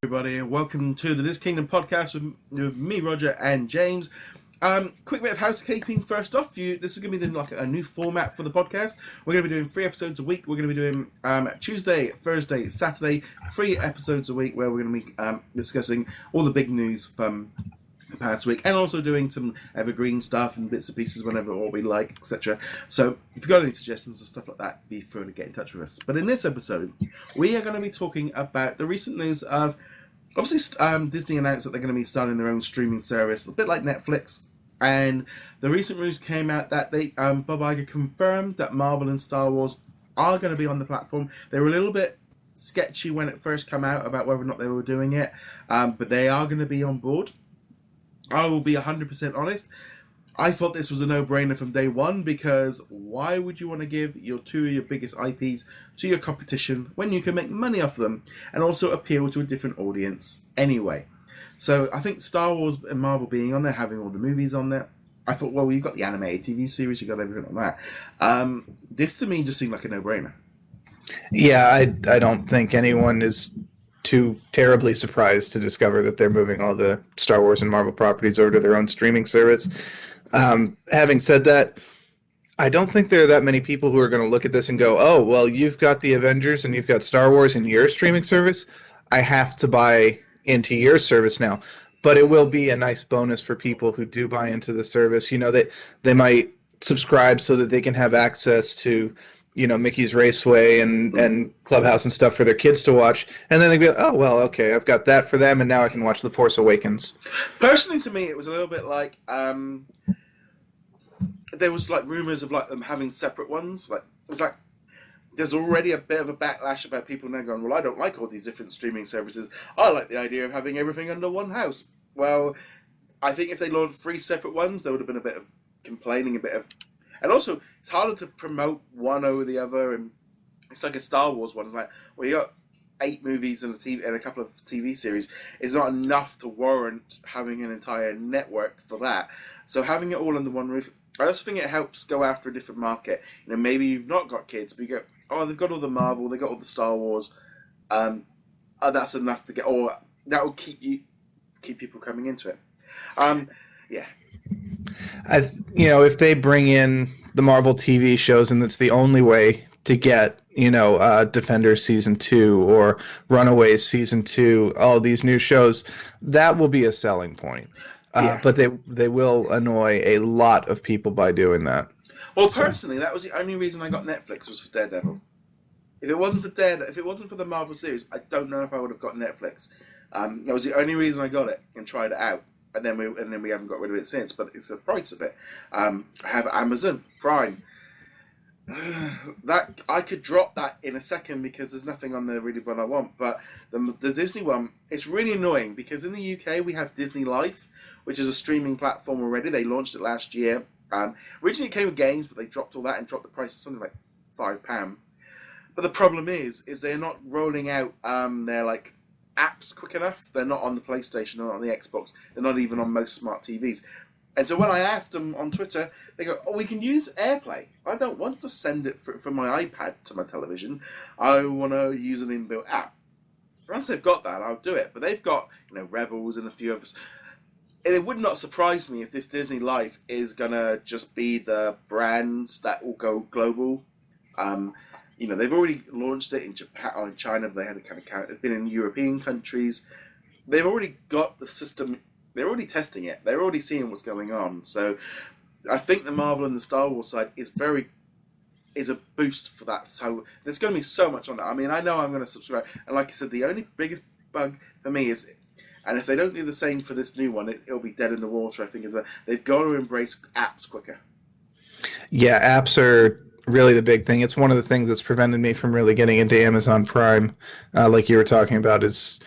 Everybody, and welcome to the This Kingdom podcast with me, Roger, and James. Quick bit of housekeeping first off. This is going to be like a new format for the podcast. We're going to be doing 3 episodes a week. We're going to be doing Tuesday, Thursday, Saturday, 3 episodes a week where we're going to be discussing all the big news from the past week, and also doing some evergreen stuff and bits and pieces whenever what we like, etc. So if you've got any suggestions and stuff like that, be free to get in touch with us. But in this episode, we are going to be talking about the recent news of, obviously, Disney announced that they're going to be starting their own streaming service, a bit like Netflix. And the recent news came out that Bob Iger confirmed that Marvel and Star Wars are going to be on the platform. They were a little bit sketchy when it first came out about whether or not they were doing it, but they are going to be on board. I will be 100% honest. I thought this was a no-brainer from day one, because why would you want to give two of your biggest IPs to your competition when you can make money off them and also appeal to a different audience anyway? So I think Star Wars and Marvel being on there, having all the movies on there, I thought, well, you've got the animated TV series, you've got everything on that. This to me just seemed like a no-brainer. Yeah, I don't think anyone is too terribly surprised to discover that they're moving all the Star Wars and Marvel properties over to their own streaming service. Having said that, I don't think there are that many people who are going to look at this and go, oh, well, you've got the Avengers and you've got Star Wars in your streaming service. I have to buy into your service now. But it will be a nice bonus for people who do buy into the service. You know, they might subscribe so that they can have access to, you know, Mickey's Raceway and Clubhouse and stuff for their kids to watch. And then they'd be like, oh, well, okay, I've got that for them, and now I can watch The Force Awakens. Personally, to me, it was a little bit like, there was like rumors of like them having separate ones. Like, it was like, there's already a bit of a backlash about people now going, well, I don't like all these different streaming services. I like the idea of having everything under one house. Well, I think if they launched 3 separate ones, there would have been a bit of complaining, a bit of... And also, it's harder to promote one over the other, and it's like a Star Wars one. Like, well, you got 8 movies and a couple of TV series. It's not enough to warrant having an entire network for that. So having it all under one roof, I also think it helps go after a different market. You know, maybe you've not got kids, but you go, oh, they've got all the Marvel, they've got all the Star Wars. That's enough to get, or that will keep people coming into it. Yeah. If they bring in the Marvel TV shows and it's the only way to get, Defenders Season 2 or Runaways Season 2, all these new shows, that will be a selling point. Yeah. But they will annoy a lot of people by doing that. Well, personally, that was the only reason I got Netflix, was for Daredevil. If it wasn't for the Marvel series, I don't know if I would have got Netflix. That was the only reason I got it and tried it out. And then we haven't got rid of it since, but it's the price of it. I have Amazon Prime. That I could drop that in a second because there's nothing on there really what I want. But the Disney one, it's really annoying because in the UK we have Disney Life, which is a streaming platform already. They launched it last year. Originally it came with games, but they dropped all that and dropped the price to something like £5. But the problem is they're not rolling out their like apps quick enough. They're not on the PlayStation or on the Xbox. They're not even on most smart TVs. And so when I asked them on Twitter, they go, oh, we can use AirPlay. I don't want to send it from my iPad to my television. I want to use an inbuilt app. Once they've got that, I'll do it. But they've got, Rebels and a few others. And it would not surprise me if this Disney Life is going to just be the brands that will go global. They've already launched it in Japan or in China. They had a kind of it's been in European countries. They've already got the system. They're already testing it. They're already seeing what's going on. So I think the Marvel and the Star Wars side is a boost for that. So there's going to be so much on that. I mean, I know I'm going to subscribe. And like I said, the only biggest bug for me is, and if they don't do the same for this new one, it'll be dead in the water, I think, as well. They've got to embrace apps quicker. Yeah, apps are really the big thing. It's one of the things that's prevented me from really getting into Amazon Prime, like you were talking about, is,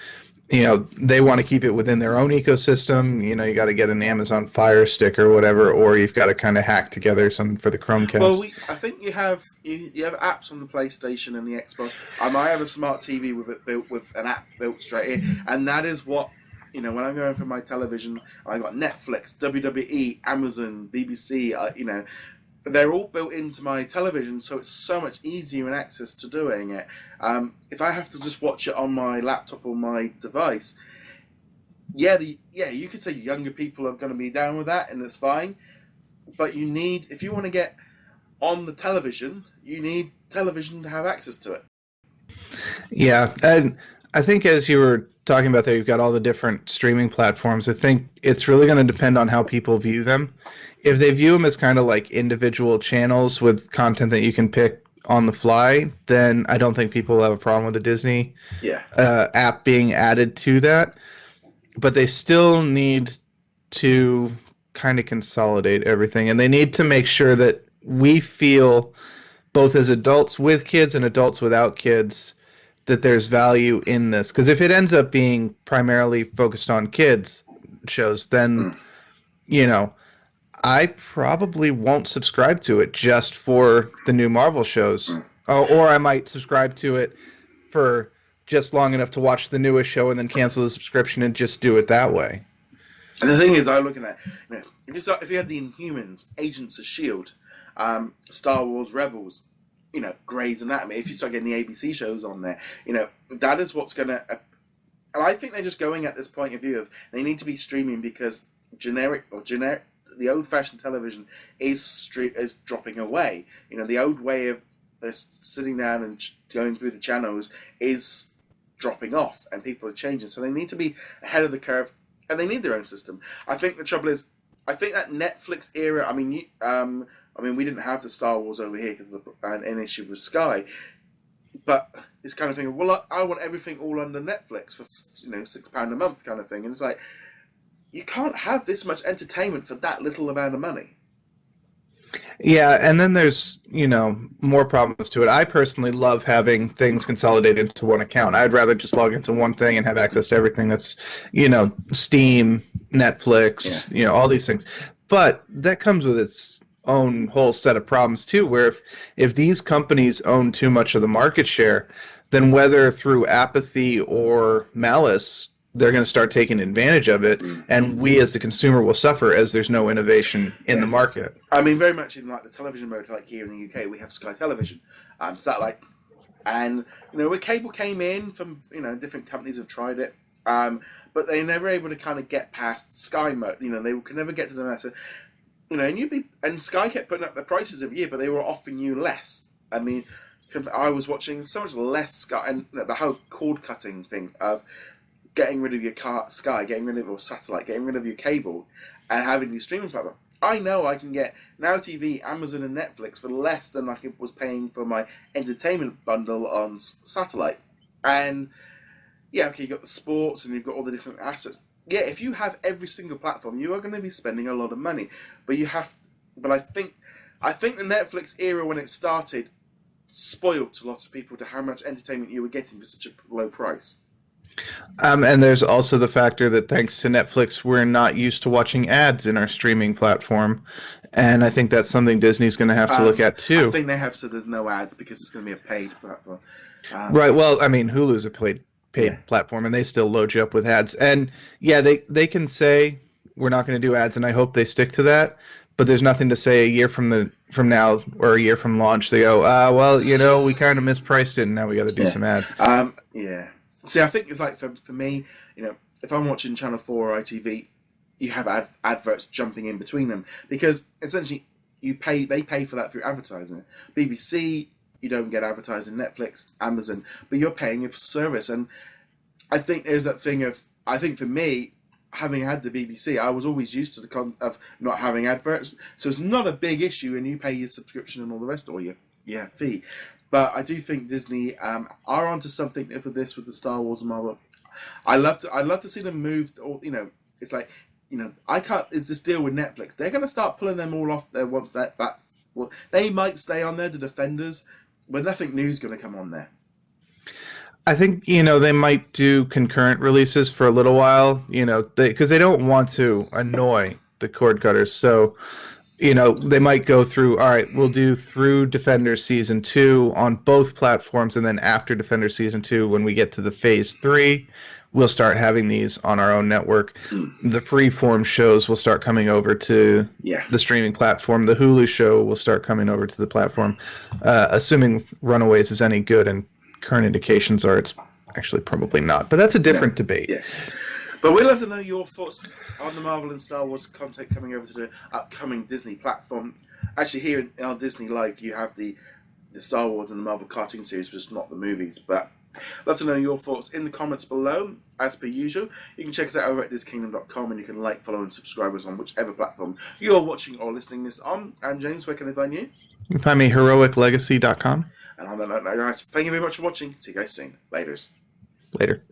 they want to keep it within their own ecosystem. You got to get an Amazon Fire Stick or whatever, or you've got to kind of hack together something for the Chromecast. Well, I think you have apps on the PlayStation and the Xbox. I have a smart TV with an app built straight in, and that is what, when I'm going for my television, I got Netflix, WWE, Amazon, BBC, they're all built into my television, so it's so much easier in access to doing it. If I have to just watch it on my laptop or my device, you could say younger people are going to be down with that, and it's fine. But if you want to get on the television, you need television to have access to it. Yeah, and I think as you were talking about there, you've got all the different streaming platforms. I think it's really going to depend on how people view them. If they view them as kind of like individual channels with content that you can pick on the fly, then I don't think people will have a problem with the Disney app being added to that. But they still need to kind of consolidate everything, and they need to make sure that we feel, both as adults with kids and adults without kids, that there's value in this. Because if it ends up being primarily focused on kids shows, then I probably won't subscribe to it just for the new Marvel shows. Or I might subscribe to it for just long enough to watch the newest show and then cancel the subscription and just do it that way. And the thing is, I'm looking at, if you had the Inhumans, Agents of S.H.I.E.L.D., Star Wars Rebels, Grey's Anatomy, if you start getting the ABC shows on there, that is what's going to... And I think they're just going at this point of view of they need to be streaming because the old-fashioned television is dropping away. The old way of sitting down and going through the channels is dropping off, and people are changing. So they need to be ahead of the curve, and they need their own system. I think the trouble is, I think that Netflix era. I mean, we didn't have the Star Wars over here because of an issue with Sky, but it's kind of thing. Well, I want everything all under Netflix for £6 a month kind of thing, and it's like, you can't have this much entertainment for that little amount of money. Yeah, and then there's, more problems to it. I personally love having things consolidated into one account. I'd rather just log into one thing and have access to everything that's, Steam, Netflix, all these things. But that comes with its own whole set of problems too, where if these companies own too much of the market share, then whether through apathy or malice, they're going to start taking advantage of it, and we as the consumer will suffer as there's no innovation in the market. I mean, very much in like the television mode, like here in the UK, we have Sky Television, satellite, and when cable came in from different companies have tried it, but they never able to kind of get past Sky mode. They could never get to the mass. And Sky kept putting up the prices every year, but they were offering you less. I mean, I was watching so much less Sky, and the whole cord cutting thing of getting rid of your Sky, getting rid of your satellite, getting rid of your cable, and having your streaming platform. I know I can get Now TV, Amazon, and Netflix for less than I was paying for my entertainment bundle on satellite. And you've got the sports and you've got all the different aspects. Yeah, if you have every single platform, you are going to be spending a lot of money. But I think the Netflix era when it started spoiled to lots of people to how much entertainment you were getting for such a low price. And there's also the factor that thanks to Netflix, we're not used to watching ads in our streaming platform. And I think that's something Disney's going to have to look at too. I think they have said there's no ads because it's going to be a paid platform. Right. Well, I mean, Hulu's a paid platform, and they still load you up with ads. And they can say we're not going to do ads, and I hope they stick to that. But there's nothing to say a year from now or a year from launch they go, we kind of mispriced it, and now we got to do some ads. See, I think it's like for me, if I'm watching Channel 4 or ITV, you have adverts jumping in between them because essentially they pay for that through advertising. BBC, you don't get advertising. Netflix, Amazon, but you're paying a service. And I think there's that thing of, I think for me, having had the BBC, I was always used to the of not having adverts, so it's not a big issue, and you pay your subscription and all the rest, or your fee. But I do think Disney are onto something with this, with the Star Wars and Marvel. I'd love to see them move. It's like, I can't. Is this deal with Netflix? They're going to start pulling them all off there once that's. Well, they might stay on there, the Defenders, but nothing new is going to come on there. I think they might do concurrent releases for a little while. Because they don't want to annoy the cord cutters. So They might go through, all right, we'll do through Defenders Season 2 on both platforms, and then after Defenders Season 2, when we get to the Phase 3, we'll start having these on our own network. The freeform shows will start coming over to the streaming platform. The Hulu show will start coming over to the platform, assuming Runaways is any good, and current indications are it's actually probably not. But that's a different debate. Yes. But we'd love to know your thoughts on the Marvel and Star Wars content coming over to the upcoming Disney platform. Actually, here on Disney Live, you have the Star Wars and the Marvel cartoon series, but just not the movies. But love to know your thoughts in the comments below. As per usual, you can check us out over at thiskingdom.com, and you can like, follow, and subscribe us on whichever platform you're watching or listening this on. And James, where can they find you? You can find me heroiclegacy.com. And on that note, guys, thank you very much for watching. See you guys soon. Laters. Later.